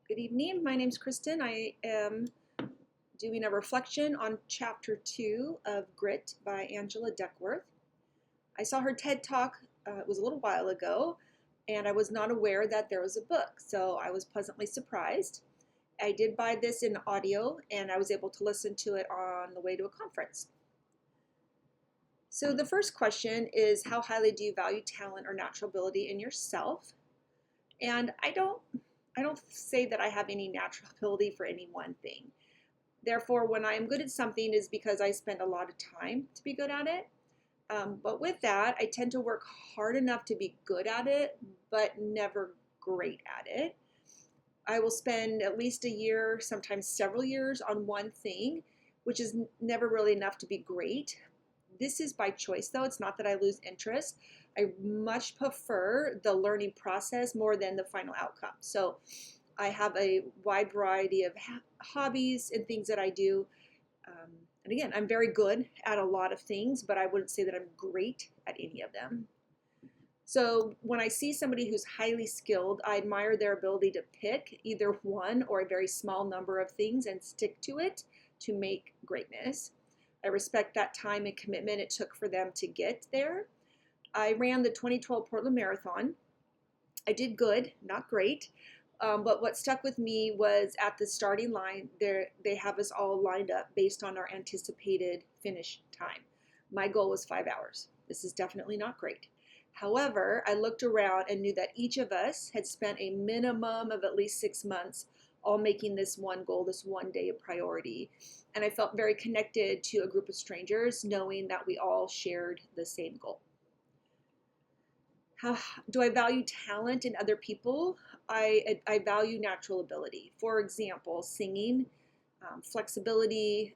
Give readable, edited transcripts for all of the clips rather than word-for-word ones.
Good evening. My name's Kristen. I am doing a reflection on chapter 2 of Grit by Angela Duckworth. I saw her TED talk, it was a little while ago, and I was not aware that there was a book, so I was pleasantly surprised. I did buy this in audio, and I was able to listen to it on the way to a conference. So the first question is, how highly do you value talent or natural ability in yourself? And I don't say that I have any natural ability for any one thing. Therefore, when I am good at something is because I spend a lot of time to be good at it. But with that, I tend to work hard enough to be good at it, but never great at it. I will spend at least a year, sometimes several years on one thing, which is never really enough to be great. This is by choice, though. It's not that I lose interest. I much prefer the learning process more than the final outcome. So I have a wide variety of hobbies and things that I do. And again, I'm very good at a lot of things, but I wouldn't say that I'm great at any of them. So when I see somebody who's highly skilled, I admire their ability to pick either one or a very small number of things and stick to it to make greatness. I respect that time and commitment it took for them to get there. I ran the 2012 Portland Marathon. I did good, not great. But what stuck with me was at the starting line, they have us all lined up based on our anticipated finish time. My goal was 5 hours. This is definitely not great. However, I looked around and knew that each of us had spent a minimum of at least 6 months all making this one goal, this one day a priority. And I felt very connected to a group of strangers, knowing that we all shared the same goal. How do I value talent in other people? I value natural ability. For example, singing, flexibility,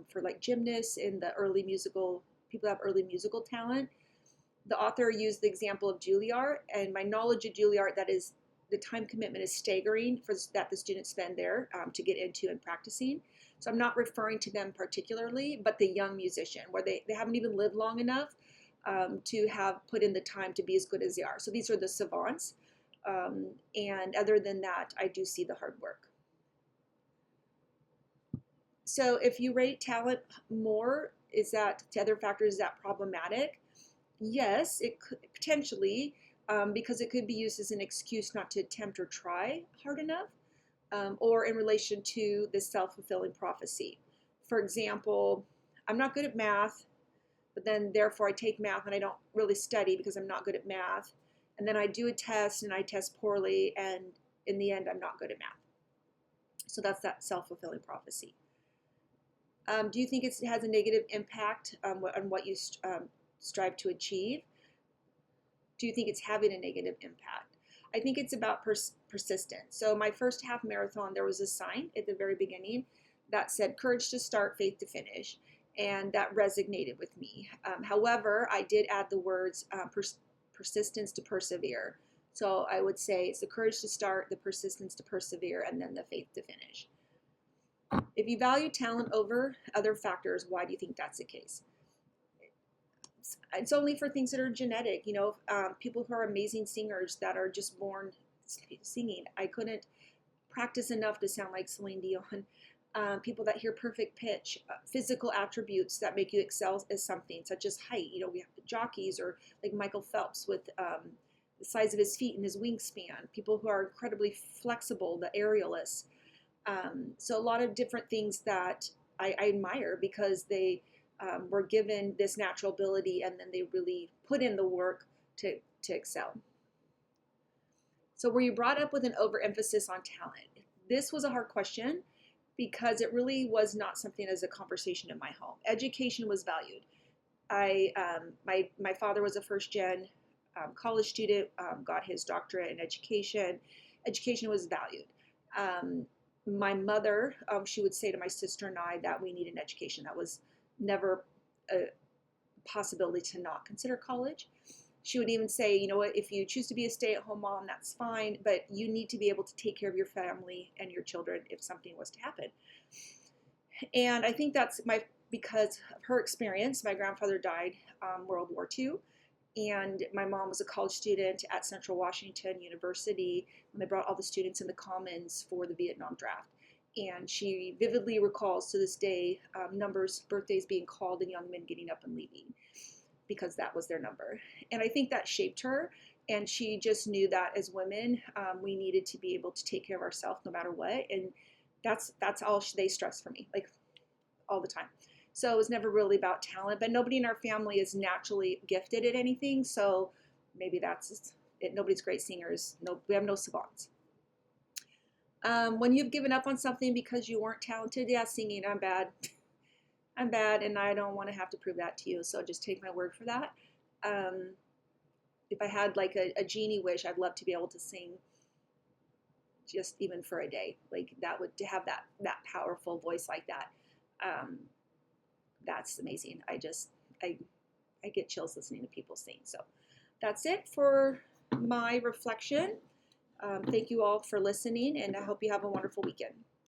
for like gymnasts in the early musical, people have early musical talent. The author used the example of Juilliard, and my knowledge of Juilliard, that is, the time commitment is staggering that the students spend there to get into and practicing. So I'm not referring to them particularly, but the young musician, where they haven't even lived long enough to have put in the time to be as good as they are. So these are the savants. And other than that, I do see the hard work. So if you rate talent more, is that to other factors, is that problematic? Yes, it could potentially, because it could be used as an excuse not to attempt or try hard enough, or in relation to the self-fulfilling prophecy. For example, I'm not good at math, but then therefore I take math and I don't really study because I'm not good at math. And then I do a test and I test poorly, and in the end, I'm not good at math. So that's that self-fulfilling prophecy. Do you think it has a negative impact on what you strive to achieve? Do you think it's having a negative impact? I think it's about persistence. So my first half marathon, there was a sign at the very beginning that said, courage to start, faith to finish. And that resonated with me. However, I did add the words persistence to persevere. So I would say it's the courage to start, the persistence to persevere, and then the faith to finish. If you value talent over other factors, why do you think that's the case? It's only for things that are genetic. People who are amazing singers that are just born singing. I couldn't practice enough to sound like Celine Dion. People that hear perfect pitch, physical attributes that make you excel as something, such as height. We have jockeys, or like Michael Phelps with the size of his feet and his wingspan. People who are incredibly flexible, the aerialists. So a lot of different things that I admire because they were given this natural ability and then they really put in the work to excel. So were you brought up with an overemphasis on talent? This was a hard question because it really was not something as a conversation in my home. Education was valued. My father was a first-gen college student, got his doctorate in education. Education was valued. My mother, she would say to my sister and I that we need an education. That was never a possibility to not consider college. She would even say, you know what, if you choose to be a stay-at-home mom, that's fine, but you need to be able to take care of your family and your children if something was to happen. And I think that's because of her experience. My grandfather died World War II, And my mom was a college student at Central Washington University when they brought all the students in the Commons for the Vietnam draft. And she vividly recalls to this day birthdays being called, and young men getting up and leaving because that was their number. And I think that shaped her. And she just knew that as women, we needed to be able to take care of ourselves no matter what. And that's all they stressed for me, like all the time. So it was never really about talent, but nobody in our family is naturally gifted at anything. So maybe that's it. Nobody's great singers. No, we have no savants. When you've given up on something because you weren't talented, yeah, singing, I'm bad. I'm bad, and I don't want to have to prove that to you. So just take my word for that. If I had like a genie wish, I'd love to be able to sing just even for a day. Like that would to have that powerful voice like that. That's amazing. I get chills listening to people sing. So that's it for my reflection. Thank you all for listening, and I hope you have a wonderful weekend.